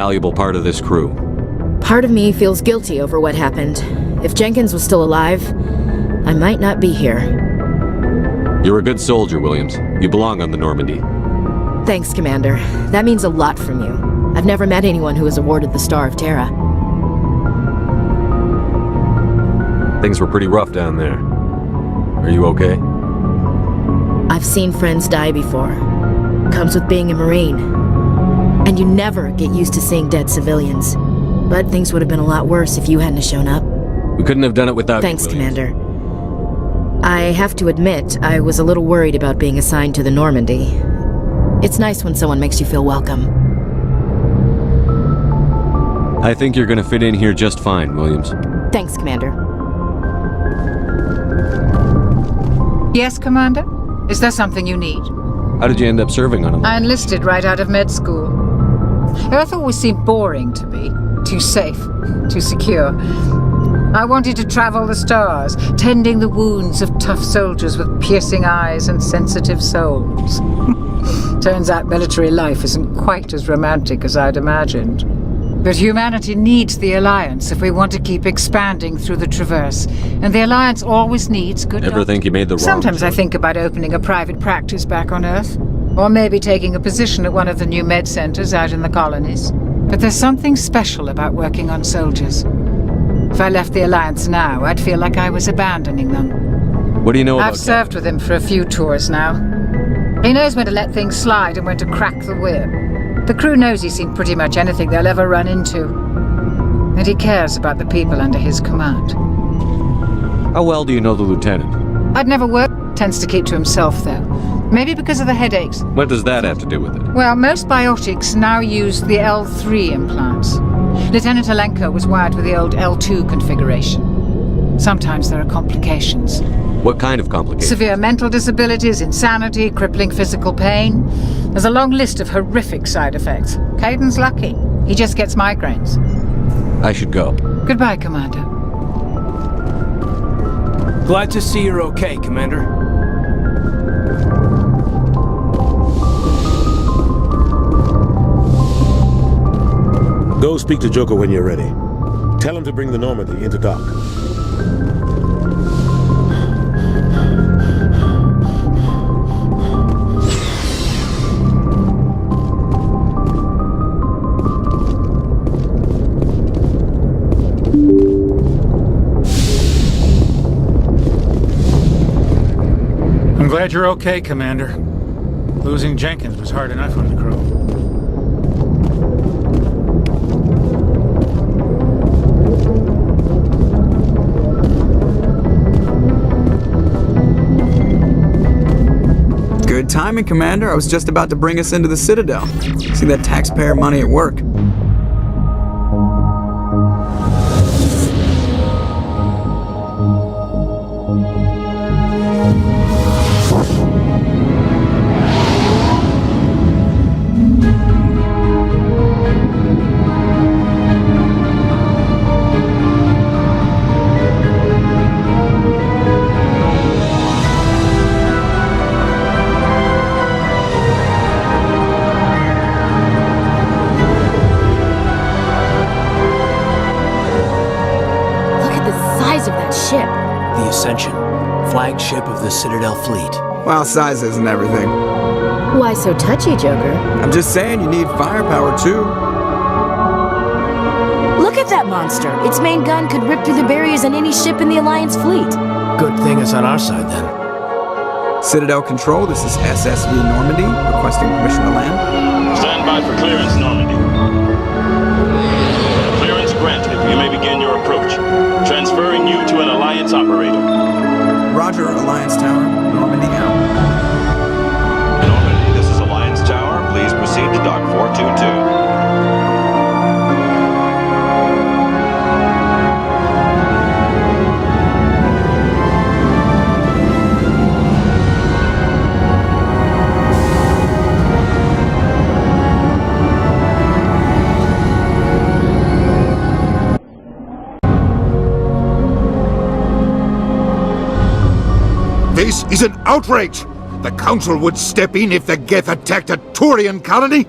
valuable part of this crew. Part of me feels guilty over what happened. If Jenkins was still alive, I might not be here. You're a good soldier, Williams. You belong on the Normandy. Thanks, Commander. That means a lot from you. I've never met anyone who was awarded the Star of Terra. Things were pretty rough down there. Are you okay? I've seen friends die before. Comes with being a Marine. And you never get used to seeing dead civilians. But things would have been a lot worse if you hadn't shown up. We couldn't have done it without Thanks, you, Williams. Commander. I have to admit, I was a little worried about being assigned to the Normandy. It's nice when someone makes you feel welcome. I think you're gonna fit in here just fine, Williams. Thanks, Commander. Yes, Commander? Is there something you need? How did you end up serving on a... I enlisted right out of med school. Earth always seemed boring to me. Too safe, too secure. I wanted to travel the stars, tending the wounds of tough soldiers with piercing eyes and sensitive souls. Turns out military life isn't quite as romantic as I'd imagined. But humanity needs the Alliance if we want to keep expanding through the Traverse. And the Alliance always needs good Ever think you made the wrong Sometimes I choice? think about opening a private practice back on Earth. Or maybe taking a position at one of the new med centers out in the colonies. But there's something special about working on soldiers. If I left the Alliance now, I'd feel like I was abandoning them. What do you know about... I've served with him for a few tours now. He knows when to let things slide and when to crack the whip. The crew knows he's seen pretty much anything they'll ever run into. And he cares about the people under his command. How well do you know the lieutenant? I'd never worked. Tends to keep to himself, though. Maybe because of the headaches. What does that have to do with it? Well, most biotics now use the L3 implants. Lieutenant Alenko was wired with the old L2 configuration. Sometimes there are complications. What kind of complications? Severe mental disabilities, insanity, crippling physical pain. There's a long list of horrific side effects. Caden's lucky. He just gets migraines. I should go. Goodbye, Commander. Glad to see you're okay, Commander. Go speak to Joker when you're ready. Tell him to bring the Normandy into dock. I'm glad you're okay, Commander. Losing Jenkins was hard enough on the crew. Good timing, Commander. I was just about to bring us into the Citadel. See that taxpayer money at work. The Ascension, flagship of the Citadel fleet. Well, size isn't everything. Why so touchy, Joker? I'm just saying you need firepower, too. Look at that monster. Its main gun could rip through the barriers in any ship in the Alliance fleet. Good thing it's on our side, then. Citadel Control, this is SSV Normandy, requesting permission to land. Stand by for clearance, Normandy. Clearance granted. You may begin your approach. Transferring you to an Alliance operator. Roger, Alliance Tower. Normandy out. Normandy, this is Alliance Tower. Please proceed to Dock 422. This is an outrage! The Council would step in if the Geth attacked a Turian colony?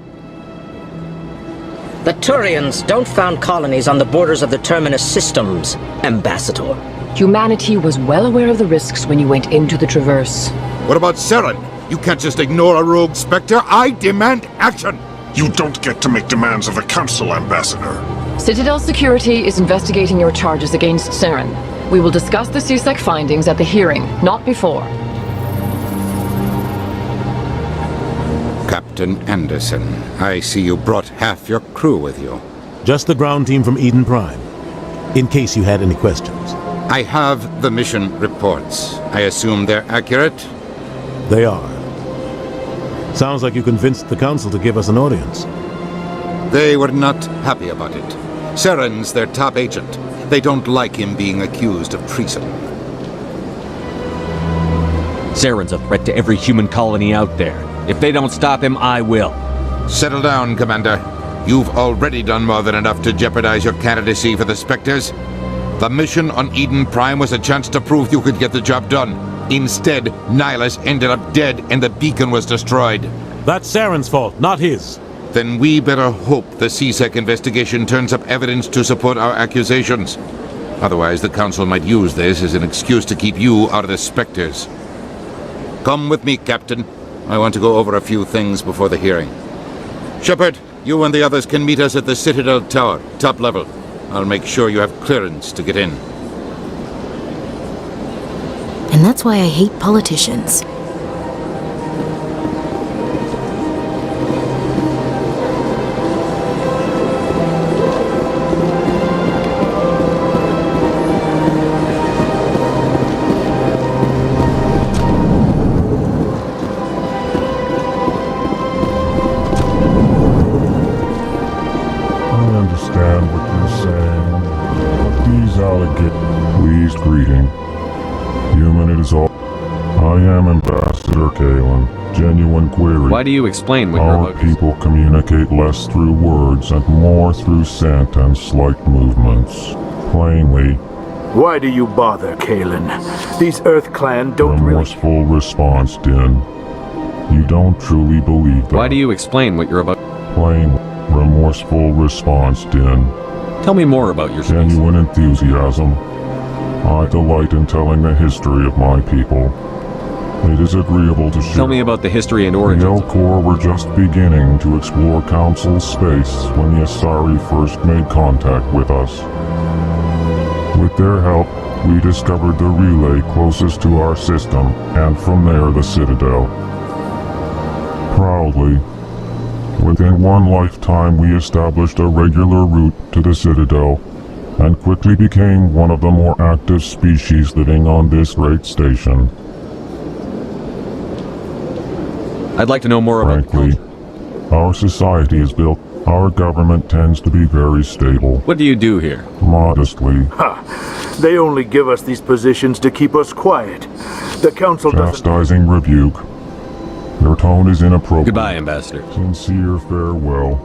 The Turians don't found colonies on the borders of the Terminus systems, Ambassador. Humanity was well aware of the risks when you went into the Traverse. What about Saren? You can't just ignore a rogue Spectre. I demand action! You don't get to make demands of the Council, Ambassador. Citadel Security is investigating your charges against Saren. We will discuss the CSEC findings at the hearing, not before. Captain Anderson, I see you brought half your crew with you. Just the ground team from Eden Prime, in case you had any questions. I have the mission reports. I assume they're accurate? They are. Sounds like you convinced the Council to give us an audience. They were not happy about it. Saren's their top agent. They don't like him being accused of treason. Saren's a threat to every human colony out there. If they don't stop him, I will. Settle down, Commander. You've already done more than enough to jeopardize your candidacy for the Spectres. The mission on Eden Prime was a chance to prove you could get the job done. Instead, Nihilus ended up dead and the beacon was destroyed. That's Saren's fault, not his. Then we better hope the CSEC investigation turns up evidence to support our accusations. Otherwise, the Council might use this as an excuse to keep you out of the Spectres. Come with me, Captain. I want to go over a few things before the hearing. Shepard, you and the others can meet us at the Citadel Tower, top level. I'll make sure you have clearance to get in. And that's why I hate politicians. Pleased greeting. Human, it is all. I am Ambassador Kalen. Genuine query. Why do you explain what Our people communicate less through words and more through scent and slight movements. Plainly. Why do you bother, Kalen? These Earth Clan don't Remorseful response, Din. You don't truly believe that. Why do you explain what you're about? Plain. Remorseful response, Din. Tell me more about your species. Genuine enthusiasm. I delight in telling the history of my people. It is agreeable to share. Tell me about the history and origins. The Elcor were just beginning to explore Council space when the Asari first made contact with us. With their help, we discovered the relay closest to our system, and from there the Citadel. Proudly, within one lifetime we established a regular route to the Citadel, and quickly became one of the more active species living on this great station. I'd like to know more about Frankly, our society is built. Our government tends to be very stable. What do you do here? Modestly. Ha! They only give us these positions to keep us quiet. The Council doesn't... Chastising rebuke. Your tone is inappropriate. Goodbye, Ambassador. Sincere farewell.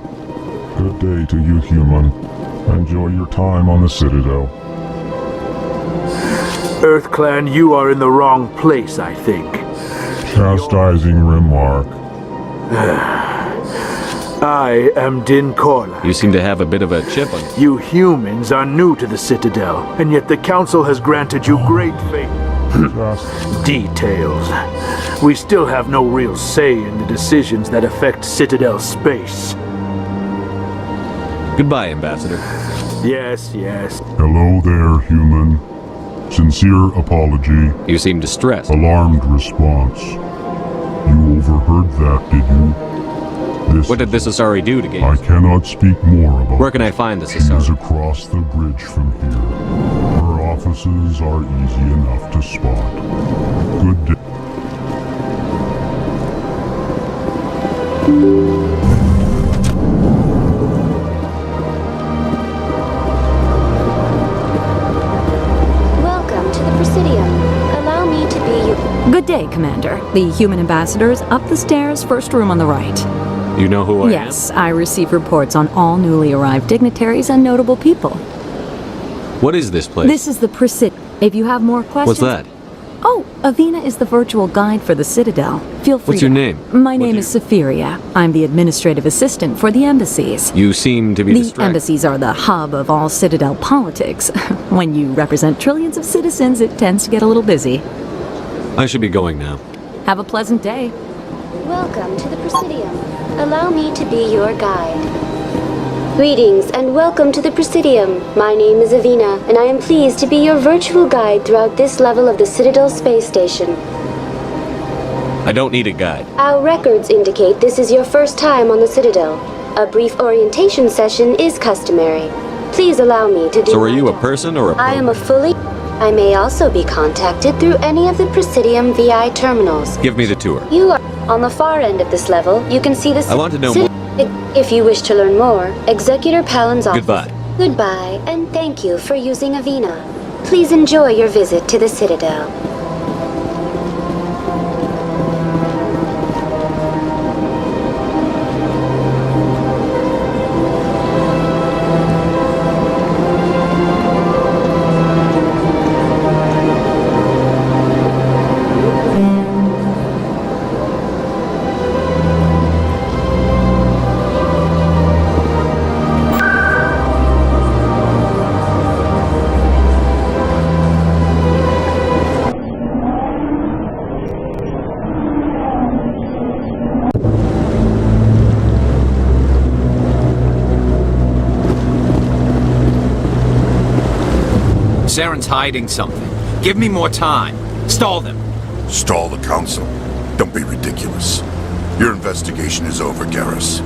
Good day to you, human. Enjoy your time on the Citadel. Earth Clan, you are in the wrong place, I think. Chastising remark. I am Din Korla. You seem to have a bit of a chip on you. You humans are new to the Citadel, and yet the Council has granted you great favor. Details. We still have no real say in the decisions that affect Citadel space. Goodbye, Ambassador. Yes, yes. Hello there, human. Sincere apology. You seem distressed. Alarmed response. You overheard that, did you? What did this Asari do to gain? I cannot speak more about. Where can I find this She is Asari? across the bridge from here. Her offices are easy enough to spot. Good day. Welcome to the Presidium. Allow me to be your... Good day, Commander. The human ambassadors up the stairs, first room on the right. You know who I am? Yes, I receive reports on all newly arrived dignitaries and notable people. What is this place? This is the Presidium. If you have more questions... What's that? Oh, Avina is the virtual guide for the Citadel. Feel free. What's your name? My name is Safiria. I'm the administrative assistant for the embassies. You seem to be The distracted. embassies are the hub of all Citadel politics. When you represent trillions of citizens, it tends to get a little busy. I should be going now. Have a pleasant day. Welcome to the Presidium. Allow me to be your guide. Greetings and welcome to the Presidium. My name is Avina, and I am pleased to be your virtual guide throughout this level of the Citadel space station. I don't need a guide. Our records indicate this is your first time on the Citadel. A brief orientation session is customary. Please allow me to do. So are you a person or a I am a fully. I may also be contacted through any of the Presidium VI terminals. Give me the tour. You are on the far end of this level. You can see the. I want to know more. If you wish to learn more, Executor Palin's office. Goodbye. Goodbye, and thank you for using Avina. Please enjoy your visit to the Citadel. Saren's hiding something. Give me more time. Stall them. Stall the Council? Don't be ridiculous. Your investigation is over, Garrus.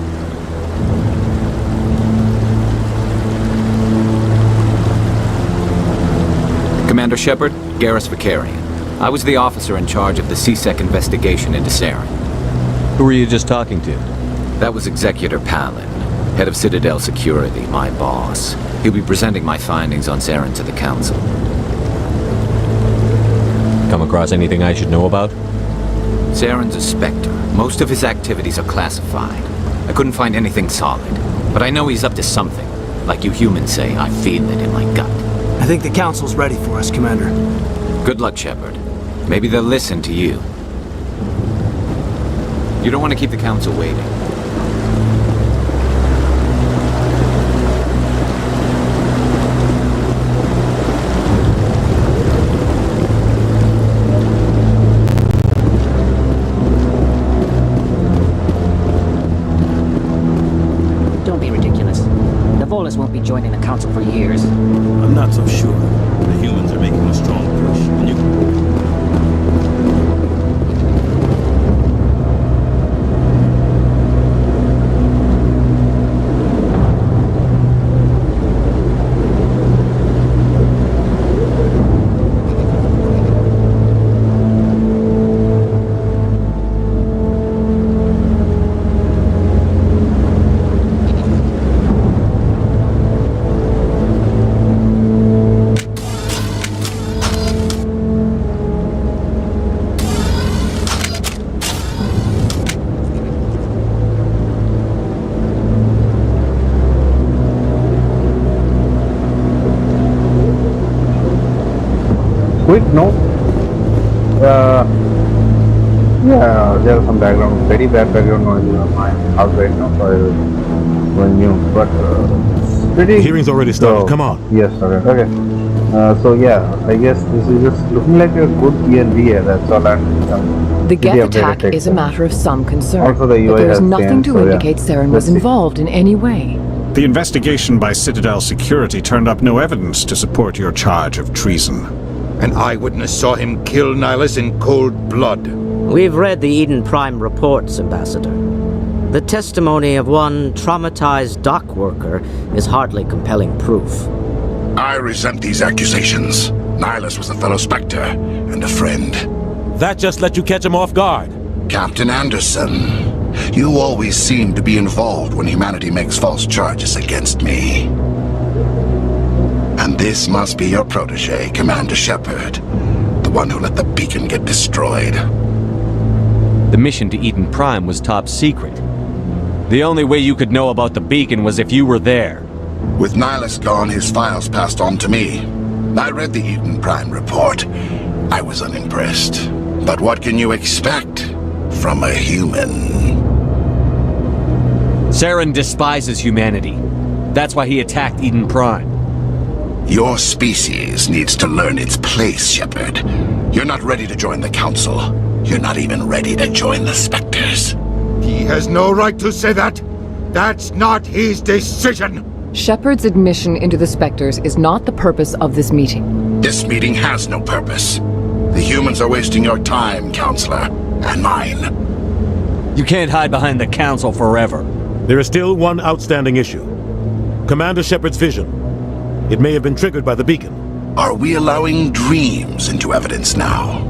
Commander Shepard, Garrus Vicarian. I was the officer in charge of the CSEC investigation into Saren. Who were you just talking to? That was Executor Palin, head of Citadel Security, my boss. He'll be presenting my findings on Saren to the Council. Come across anything I should know about? Saren's a Spectre. Most of his activities are classified. I couldn't find anything solid, but I know he's up to something. Like you humans say, I feel it in my gut. I think the Council's ready for us, Commander. Good luck, Shepard. Maybe they'll listen to you. You don't want to keep the Council waiting. Won't be joining the Council for years. I'm not so sure. The humans are making a strong push, and you... Quick note. Yeah, there's some background, very bad background noise in my house right now, so I was going mute. But pretty. The hearing's already started. Come on. Yes, okay. So yeah, I guess this is just looking like a good ENVA. That's all. And the Geth attack is a matter of some concern, also, the UI but there is has nothing changed, to so indicate Saren was involved in any way. The investigation by Citadel Security turned up no evidence to support your charge of treason. An eyewitness saw him kill Nihilus in cold blood. We've read the Eden Prime reports, Ambassador. The testimony of one traumatized dock worker is hardly compelling proof. I resent these accusations. Nihilus was a fellow Spectre and a friend. That just let you catch him off guard. Captain Anderson, you always seem to be involved when humanity makes false charges against me. And this must be your protege, Commander Shepard, the one who let the beacon get destroyed. The mission to Eden Prime was top secret. The only way you could know about the beacon was if you were there. With Nihilus gone, his files passed on to me. I read the Eden Prime report. I was unimpressed. But what can you expect? from a human. Saren despises humanity. That's why he attacked Eden Prime. Your species needs to learn its place, Shepard. You're not ready to join the Council. You're not even ready to join the Spectres. He has no right to say that. That's not his decision. Shepard's admission into the Spectres is not the purpose of this meeting. This meeting has no purpose. The humans are wasting your time, Counselor, and mine. You can't hide behind the Council forever. There is still one outstanding issue. Commander Shepard's vision. It may have been triggered by the beacon. Are we allowing dreams into evidence now?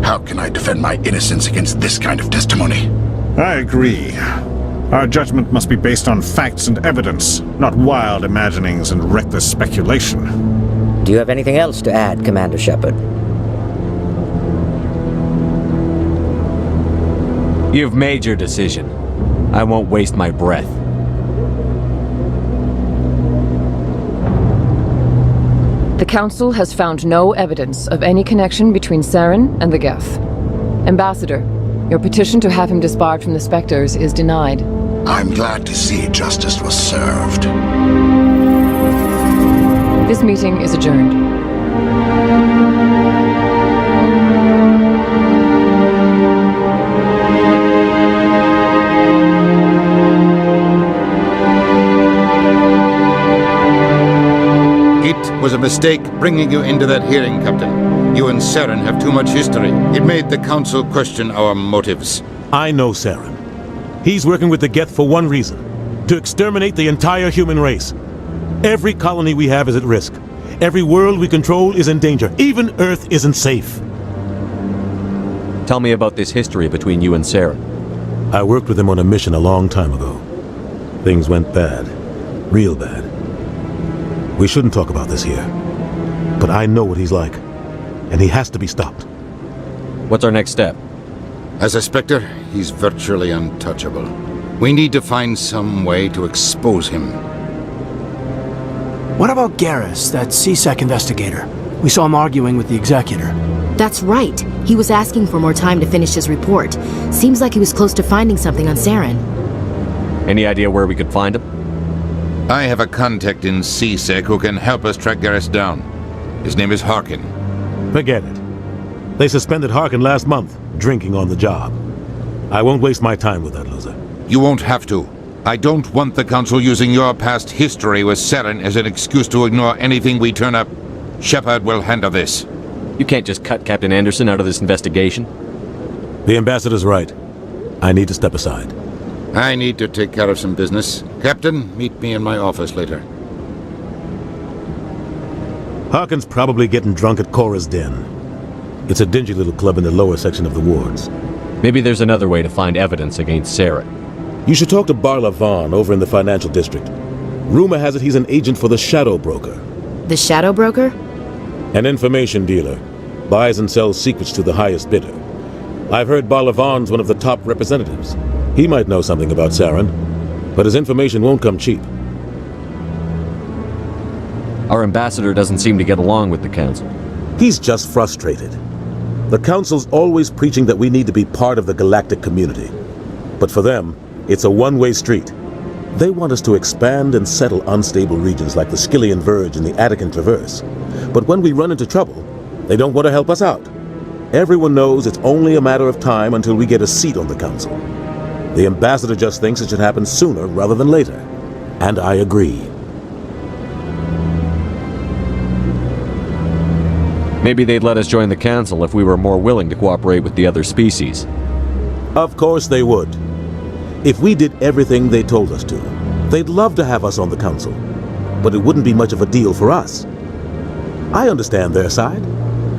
How can I defend my innocence against this kind of testimony? I agree. Our judgment must be based on facts and evidence, not wild imaginings and reckless speculation. Do you have anything else to add, Commander Shepard? You've made your decision. I won't waste my breath. The Council has found no evidence of any connection between Saren and the Geth. Ambassador, your petition to have him disbarred from the Spectres is denied. I'm glad to see justice was served. This meeting is adjourned. It was a mistake bringing you into that hearing, Captain. You and Saren have too much history. It made the Council question our motives. I know Saren. He's working with the Geth for one reason. To exterminate the entire human race. Every colony we have is at risk. Every world we control is in danger. Even Earth isn't safe. Tell me about this history between you and Saren. I worked with him on a mission a long time ago. Things went bad. Real bad. We shouldn't talk about this here. But I know what he's like. And he has to be stopped. What's our next step? As a Spectre, he's virtually untouchable. We need to find some way to expose him. What about Garrus, that CSEC investigator? We saw him arguing with the Executor. That's right. He was asking for more time to finish his report. Seems like he was close to finding something on Saren. Any idea where we could find him? I have a contact in CSEC who can help us track Garrus down. His name is Harkin. Forget it. They suspended Harkin last month, drinking on the job. I won't waste my time with that loser. You won't have to. I don't want the Council using your past history with Saren as an excuse to ignore anything we turn up. Shepard will handle this. You can't just cut Captain Anderson out of this investigation. The Ambassador's right. I need to step aside. I need to take care of some business. Captain, meet me in my office later. Harkin's probably getting drunk at Cora's Den. It's a dingy little club in the lower section of the wards. Maybe there's another way to find evidence against Saren. You should talk to Barla Vaughn over in the financial district. Rumor has it he's an agent for the Shadow Broker. The Shadow Broker? An information dealer. Buys and sells secrets to the highest bidder. I've heard Barla Vaughn's one of the top representatives. He might know something about Saren, but his information won't come cheap. Our ambassador doesn't seem to get along with the Council. He's just frustrated. The Council's always preaching that we need to be part of the galactic community. But for them, it's a one-way street. They want us to expand and settle unstable regions like the Skillian Verge and the Attican Traverse. But when we run into trouble, they don't want to help us out. Everyone knows it's only a matter of time until we get a seat on the Council. The Ambassador just thinks it should happen sooner rather than later. And I agree. Maybe they'd let us join the Council if we were more willing to cooperate with the other species. Of course they would. If we did everything they told us to, they'd love to have us on the Council. But it wouldn't be much of a deal for us. I understand their side.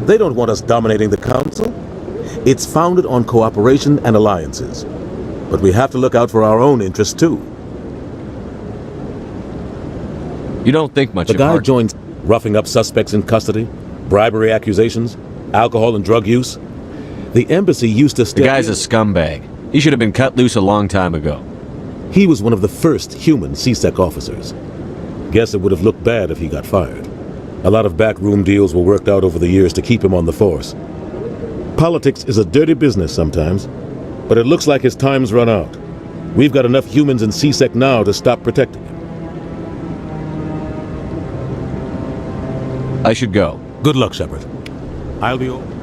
They don't want us dominating the Council. It's founded on cooperation and alliances. But we have to look out for our own interests, too. You don't think much of the guy Harkin. joins roughing up suspects in custody, bribery accusations, alcohol and drug use. The embassy used to step The guy's a scumbag. He should have been cut loose a long time ago. He was one of the first human CSEC officers. Guess it would have looked bad if he got fired. A lot of backroom deals were worked out over the years to keep him on the force. Politics is a dirty business sometimes. but it looks like his time's run out. We've got enough humans in C-Sec now to stop protecting him. I should go. Good luck, Shepard. I'll be over.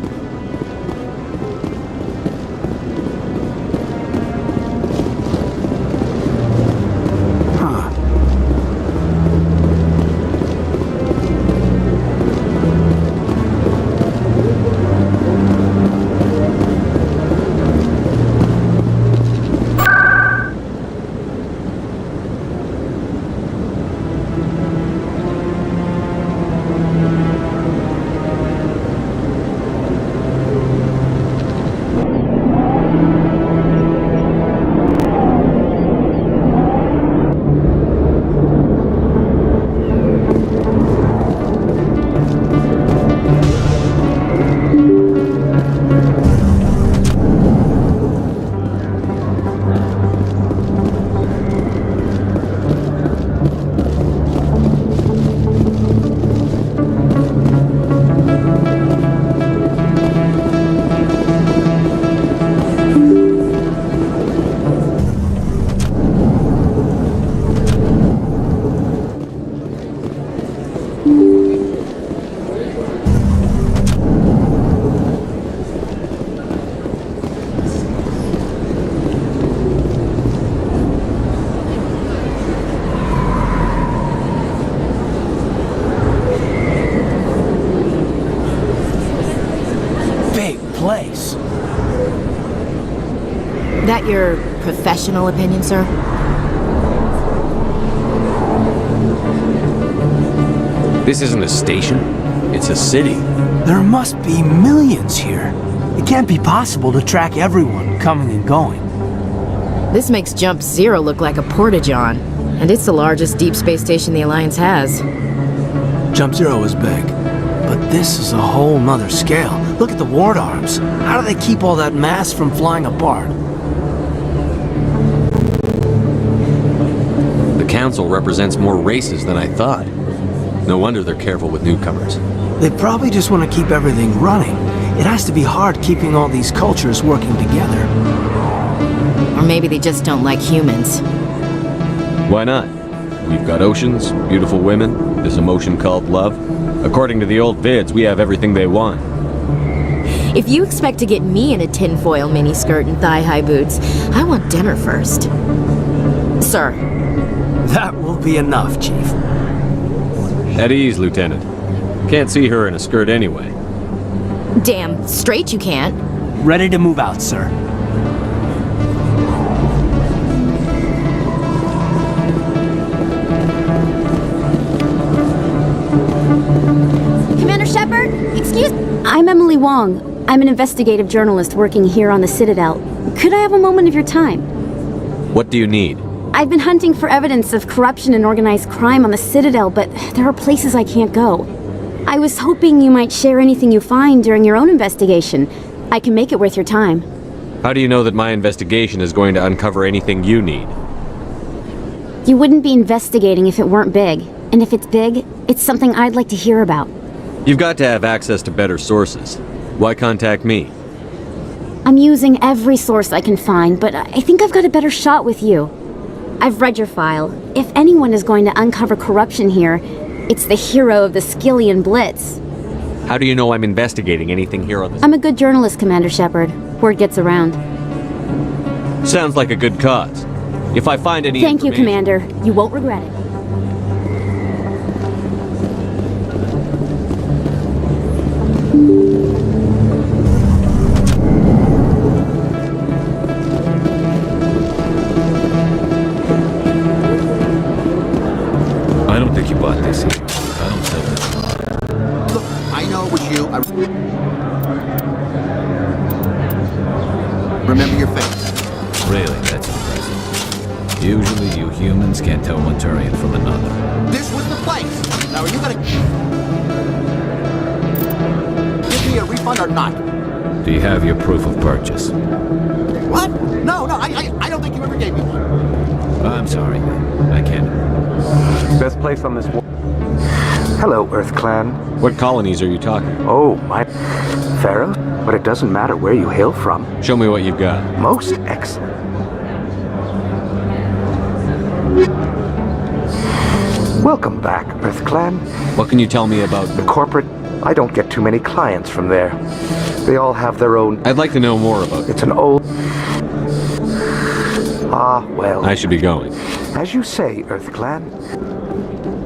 Place. That your professional opinion, sir? This isn't a station. It's a city. There must be millions here. It can't be possible to track everyone coming and going. This makes Jump Zero look like a porta-john, and it's the largest deep space station the Alliance has. Jump Zero is big, but this is a whole nother scale. Look at the ward arms. How do they keep all that mass from flying apart? The Council represents more races than I thought. No wonder they're careful with newcomers. They probably just want to keep everything running. It has to be hard keeping all these cultures working together. Or maybe they just don't like humans. Why not? We've got oceans, beautiful women, this emotion called love. According to the old vids, we have everything they want. If you expect to get me in a tinfoil miniskirt and thigh-high boots, I want dinner first. Sir. That will be enough, Chief. At ease, Lieutenant. Can't see her in a skirt anyway. Damn straight you can't. Ready to move out, sir. Commander Shepard? Excuse me. I'm Emily Wong. I'm an investigative journalist working here on the Citadel. Could I have a moment of your time? What do you need? I've been hunting for evidence of corruption and organized crime on the Citadel, but there are places I can't go. I was hoping you might share anything you find during your own investigation. I can make it worth your time. How do you know that my investigation is going to uncover anything you need? You wouldn't be investigating if it weren't big. And if it's big, it's something I'd like to hear about. You've got to have access to better sources. Why contact me? I'm using every source I can find, but I think I've got a better shot with you. I've read your file. If anyone is going to uncover corruption here, it's the hero of the Skillian Blitz. How do you know I'm investigating anything here on this? I'm a good journalist, Commander Shepard. Word gets around. Sounds like a good cause. If I find any Thank you, Commander. You won't regret it. I don't think you bought this. I don't sell this. Look, I know it was you. Remember your face. Really, that's impressive. Usually you humans can't tell one Turian from another. This was the place. Now, are you gonna give me a refund or not? Do you have your proof of purchase? What? No, I don't think you ever gave me one. I'm sorry, I can't. Best place on this world. Hello, Earth Clan. What colonies are you talking? Oh, my... Pharaoh? but it doesn't matter where you hail from. Show me what you've got. Most excellent. Welcome back, Earth Clan. What can you tell me about the corporate? I don't get too many clients from there. They all have their own... I'd like to know more about it. It's an old... Ah, well... I should be going. As you say, Earth Clan.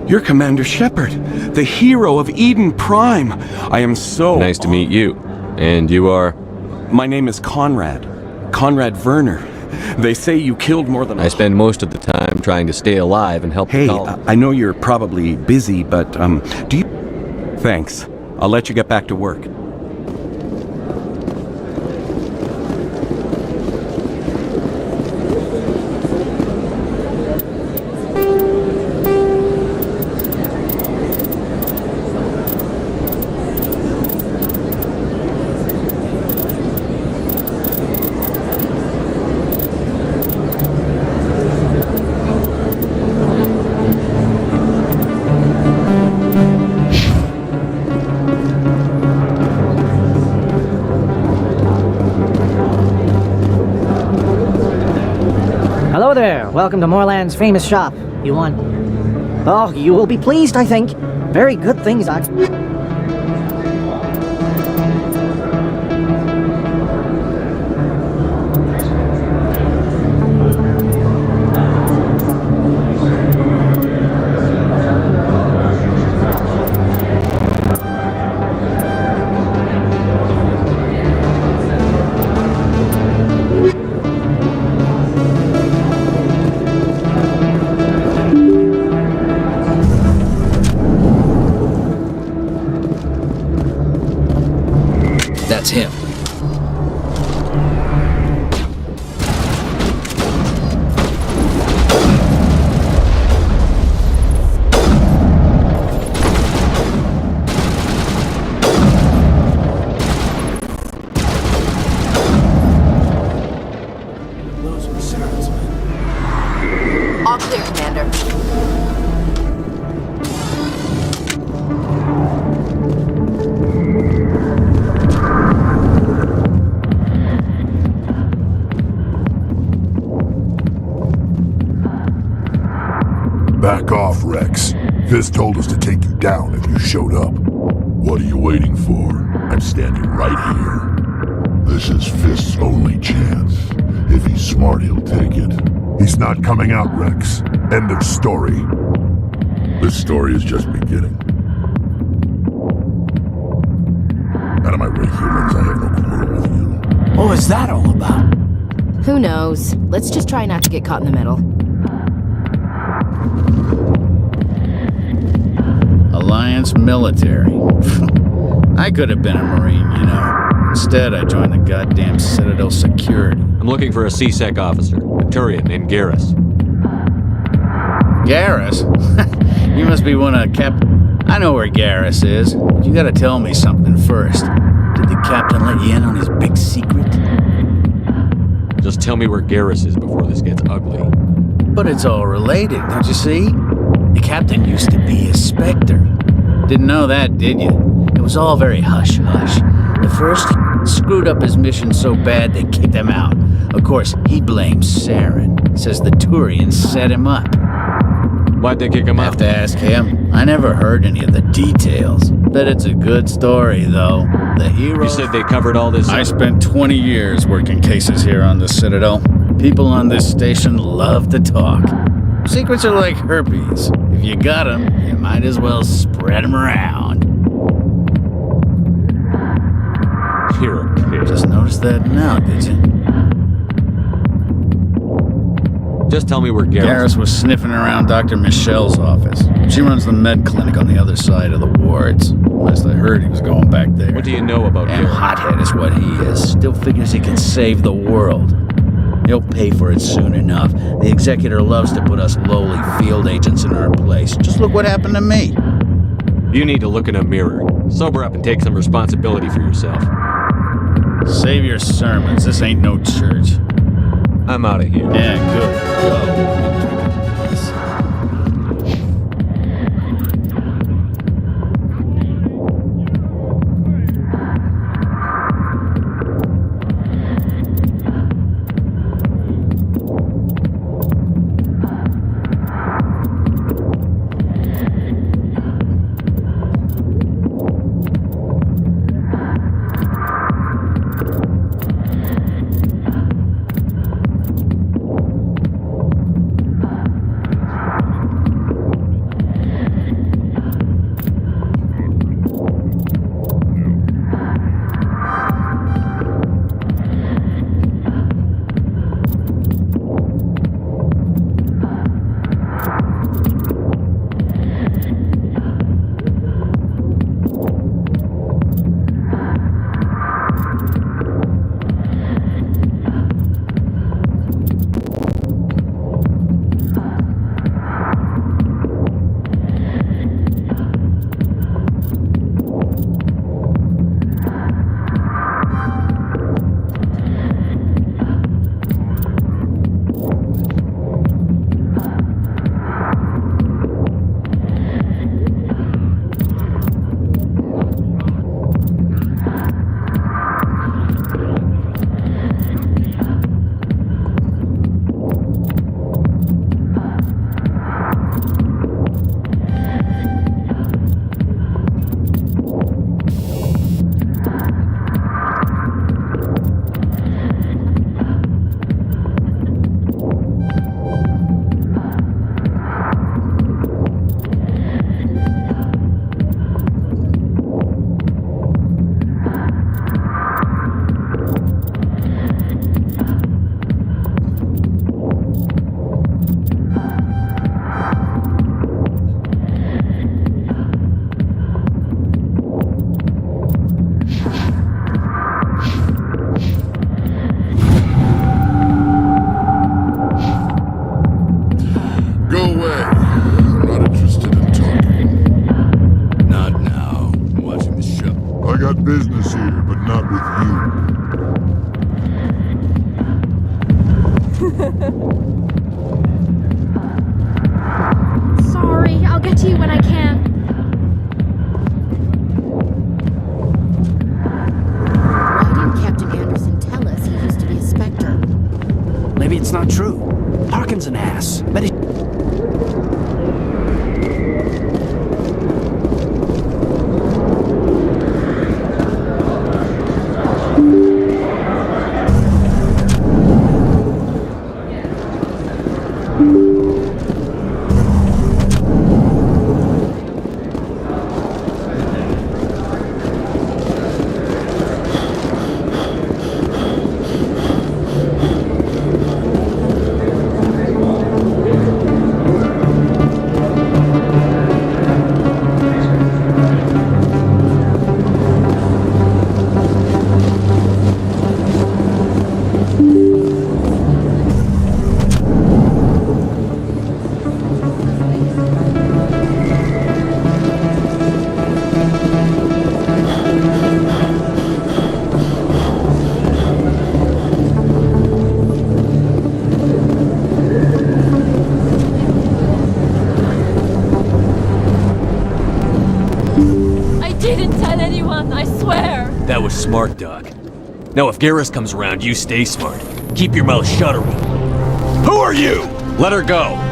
You're Commander Shepard, the hero of Eden Prime. I am so... Nice to meet you. And you are? My name is Conrad. Conrad Werner. They say you killed more than... I spend most of the time trying to stay alive and help the colony. I know you're probably busy, but, do you... Thanks. I'll let you get back to work. Hello there. Welcome to Moorland's famous shop. You want... Oh, you will be pleased, I think. Very good things, That's him. Those were Saren's men. All clear, Commander. Back off, Rex. Fizz told us to take you down if you showed up. What are you waiting for? I'm standing right here. This is Fizz's only chance. If he's smart, he'll take it. He's not coming out, Rex. End of story. This story is just beginning. Out of my way, humans. I have no quarrel with you. What was that all about? Who knows? Let's just try not to get caught in the middle. Alliance military. I could have been a Marine, you know. Instead, I joined the goddamn Citadel security. I'm looking for a C-Sec officer, a Turian named Garrus. Garrus? You must be one of I know where Garrus is, but you gotta tell me something first. Did the captain let you in on his big secret? Just tell me where Garrus is before this gets ugly. But it's all related, don't you see? The captain used to be a Spectre. Didn't know that, did you? It was all very hush-hush. At first, he screwed up his mission so bad they kicked him out. Of course, he blames Saren. Says the Turians set him up. Why'd they kick him out? Have to ask him. I never heard any of the details. Bet it's a good story, though. The hero... You said they covered all this... I spent 20 years working cases here on the Citadel. People on this station love to talk. Secrets are like herpes. If you got them, you might as well spread them around. You're a pig. Just noticed that now, did you? Just tell me where Garrus was sniffing around Dr. Michelle's office. She runs the med clinic on the other side of the wards. Last I heard, he was going back there. What do you know about Garrus? Hothead is what he is. Still figures he can save the world. He'll pay for it soon enough. The executor loves to put us lowly field agents in our place. Just look what happened to me. You need to look in a mirror. Sober up and take some responsibility for yourself. Save your sermons. This ain't no church. I'm out of here. Yeah, good. Go. didn't tell anyone, I swear. That was smart, Doc. Now if Garrus comes around, you stay smart. Keep your mouth shut or Who are you? Let her go.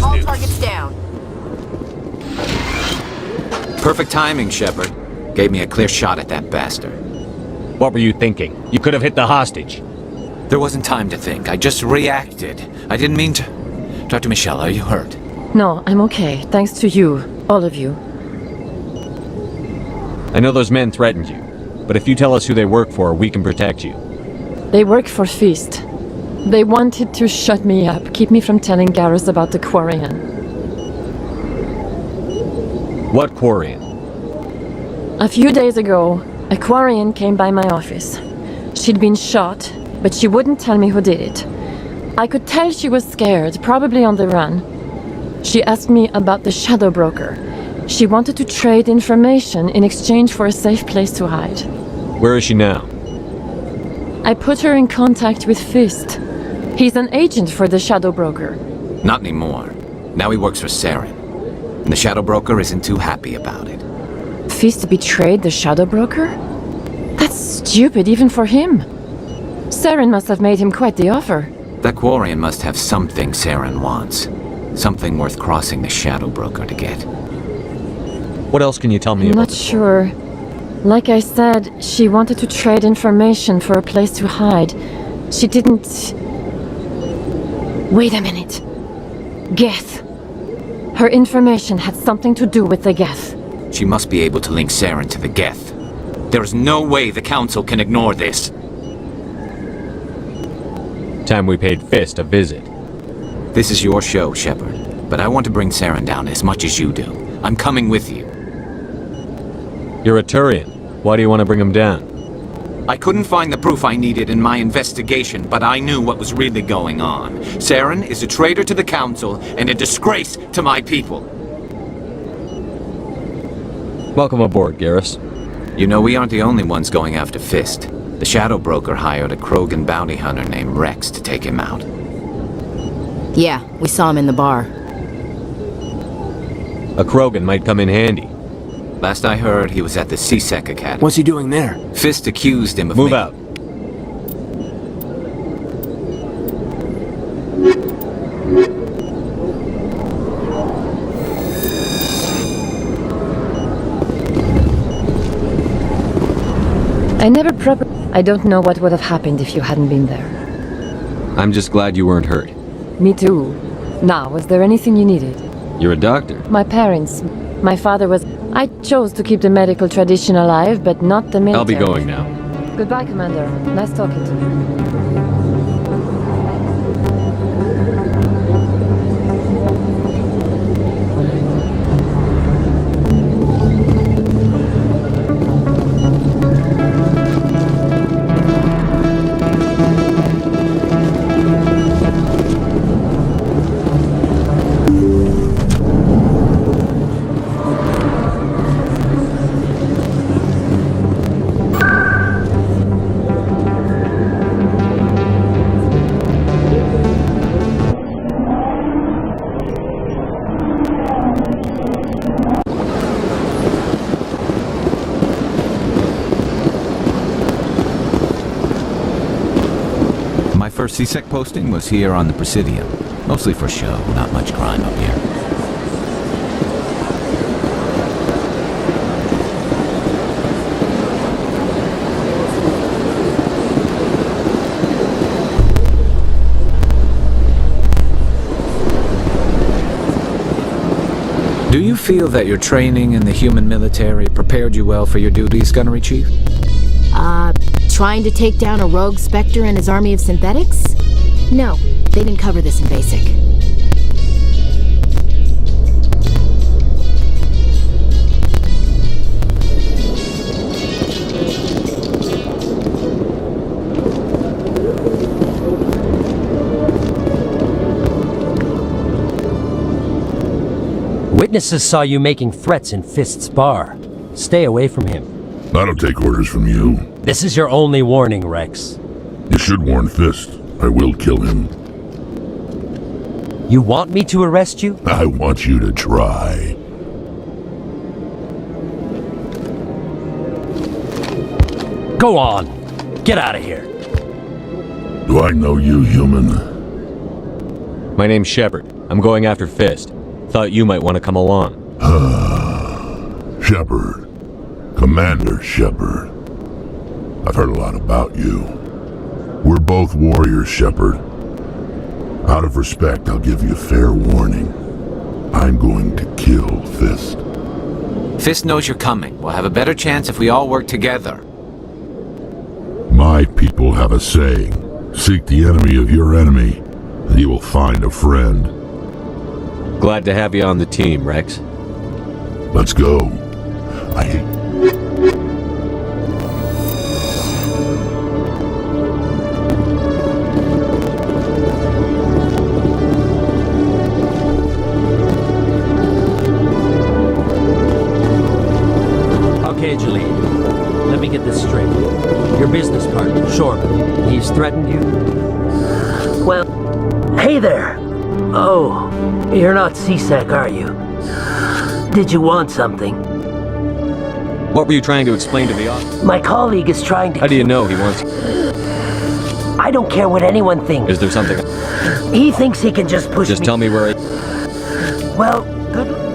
All targets down. Perfect timing, Shepard. Gave me a clear shot at that bastard. What were you thinking? You could have hit the hostage. There wasn't time to think. I just reacted. I didn't mean to... Dr. Michelle, are you hurt? No, I'm okay. Thanks to you. All of you. I know those men threatened you, but if you tell us who they work for, we can protect you. They work for Feast. They wanted to shut me up, keep me from telling Garrus about the Quarian. What Quarian? A few days ago, a Quarian came by my office. She'd been shot, but she wouldn't tell me who did it. I could tell she was scared, probably on the run. She asked me about the Shadow Broker. She wanted to trade information in exchange for a safe place to hide. Where is she now? I put her in contact with Fist. He's an agent for the Shadow Broker. Not anymore. Now he works for Saren. And the Shadow Broker isn't too happy about it. Fist betrayed the Shadow Broker? That's stupid even for him. Saren must have made him quite the offer. That Quarian must have something Saren wants. Something worth crossing the Shadow Broker to get. What else can you tell me I'm about not this sure. Like I said, she wanted to trade information for a place to hide. She didn't... Wait a minute. Geth. Her information had something to do with the Geth. She must be able to link Saren to the Geth. There's no way the Council can ignore this. Time we paid Fist a visit. This is your show, Shepard. But I want to bring Saren down as much as you do. I'm coming with you. You're a Turian. Why do you want to bring him down? I couldn't find the proof I needed in my investigation, but I knew what was really going on. Saren is a traitor to the Council and a disgrace to my people. Welcome aboard, Garrus. You know, we aren't the only ones going after Fist. The Shadow Broker hired a Krogan bounty hunter named Rex to take him out. Yeah, we saw him in the bar. A Krogan might come in handy. Last I heard, he was at the CSEC Academy. What's he doing there? Fist accused him of Move out. I don't know what would have happened if you hadn't been there. I'm just glad you weren't hurt. Me too. Now, was there anything you needed? You're a doctor. My parents. My father was... I chose to keep the medical tradition alive, but not the military. I'll be going now. Goodbye, Commander. Nice talking to you. first CSEC posting was here on the Presidium. Mostly for show, not much crime up here. Do you feel that your training in the human military prepared you well for your duties, Gunnery Chief? Trying to take down a rogue Spectre and his army of synthetics? No, they didn't cover this in basic. Witnesses saw you making threats in Fist's bar. Stay away from him. I don't take orders from you. This is your only warning, Rex. You should warn Fist. I will kill him. You want me to arrest you? I want you to try. Go on. Get out of here. Do I know you, human? My name's Shepard. I'm going after Fist. Thought you might want to come along. Shepard. Commander Shepard. I've heard a lot about you. We're both warriors, Shepard. Out of respect, I'll give you fair warning. I'm going to kill Fist. Fist knows you're coming. We'll have a better chance if we all work together. My people have a saying. Seek the enemy of your enemy, and you will find a friend. Glad to have you on the team, Rex. Let's go. Okay, Jaleel. Let me get this straight. Your business partner, Shorman, he's threatened you? Well, hey there. Oh, you're not CSEC, are you? Did you want something? What were you trying to explain to the officer? My colleague is trying to... How do you know he wants... I don't care what anyone thinks. Is there something... He thinks he can just push me... Just tell me where... Well, good...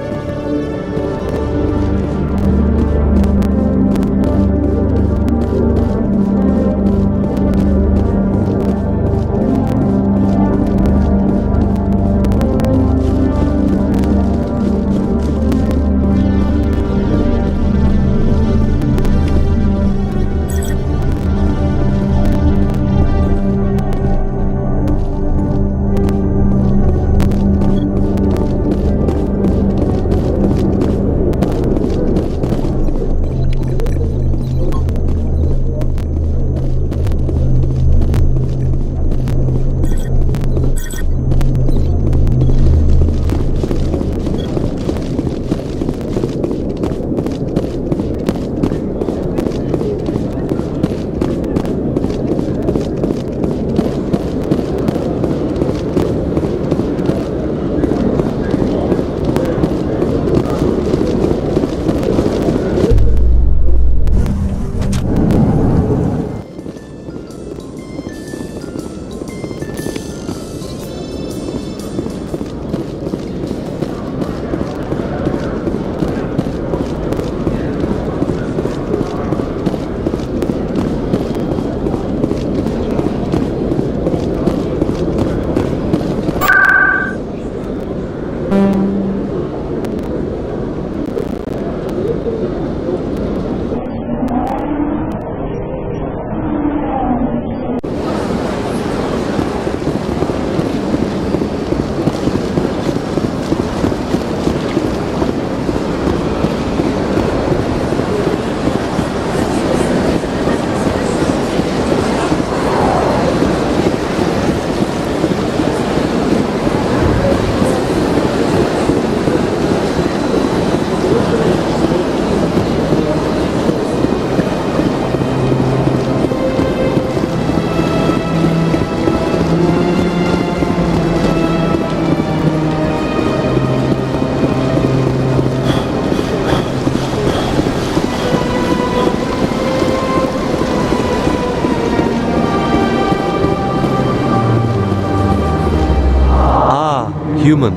Human.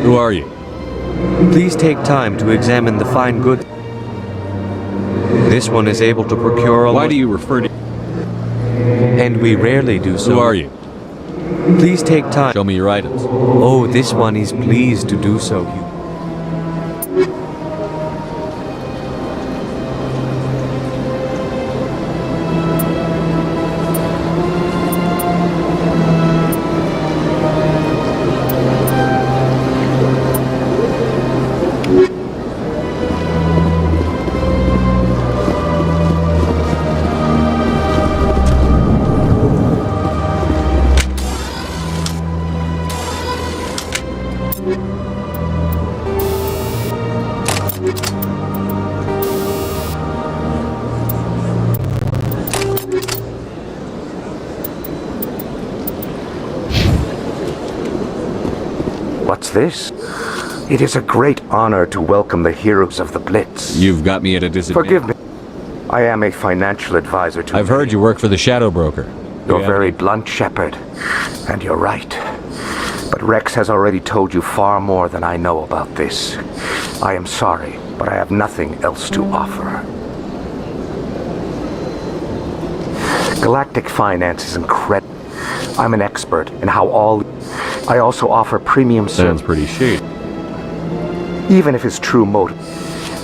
Who are you? Please take time to examine the fine goods. This one is able to procure almost... Why do you refer to... And we rarely do so. Who are you? Please take time. Show me your items. Oh, this one is pleased to do so. What's this? It is a great honor to welcome the heroes of the Blitz. You've got me at a disadvantage. Forgive me. I am a financial advisor to... I've heard you work for the Shadow Broker. You're very blunt, Shepard. And you're right. But Rex has already told you far more than I know about this. I am sorry, but I have nothing else to offer. Galactic finance is incredible. I'm an expert in how all... I also offer premium service. Sounds pretty shady. Even if his true motive,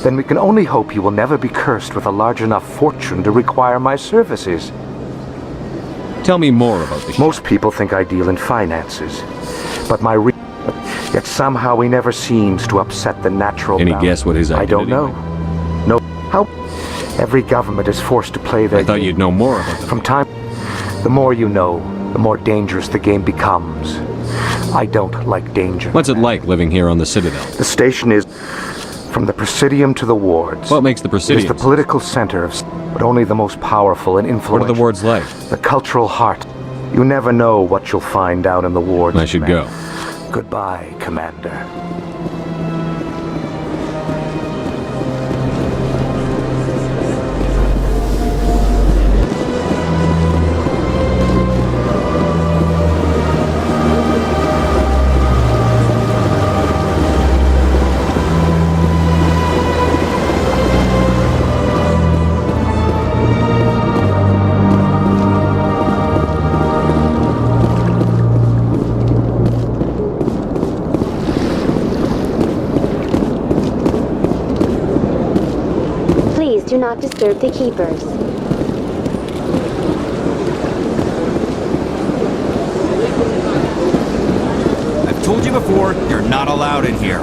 then we can only hope he will never be cursed with a large enough fortune to require my services. Tell me more about the... Most people think I deal in finances, but yet somehow he never seems to upset the natural Any balance. guess what his identity I don't know. No. How? Every government is forced to play their I thought game. you'd know more about them. From time... The more you know, the more dangerous the game becomes. I don't like danger. What's it like living here on the Citadel? The station is from the Presidium to the wards. What makes the Presidium? It is the political center of, but only the most powerful and influential. What are the wards like? The cultural heart. You never know what you'll find down in the wards. I should go. Goodbye, Commander. Do not disturb the keepers. I've told you before, you're not allowed in here.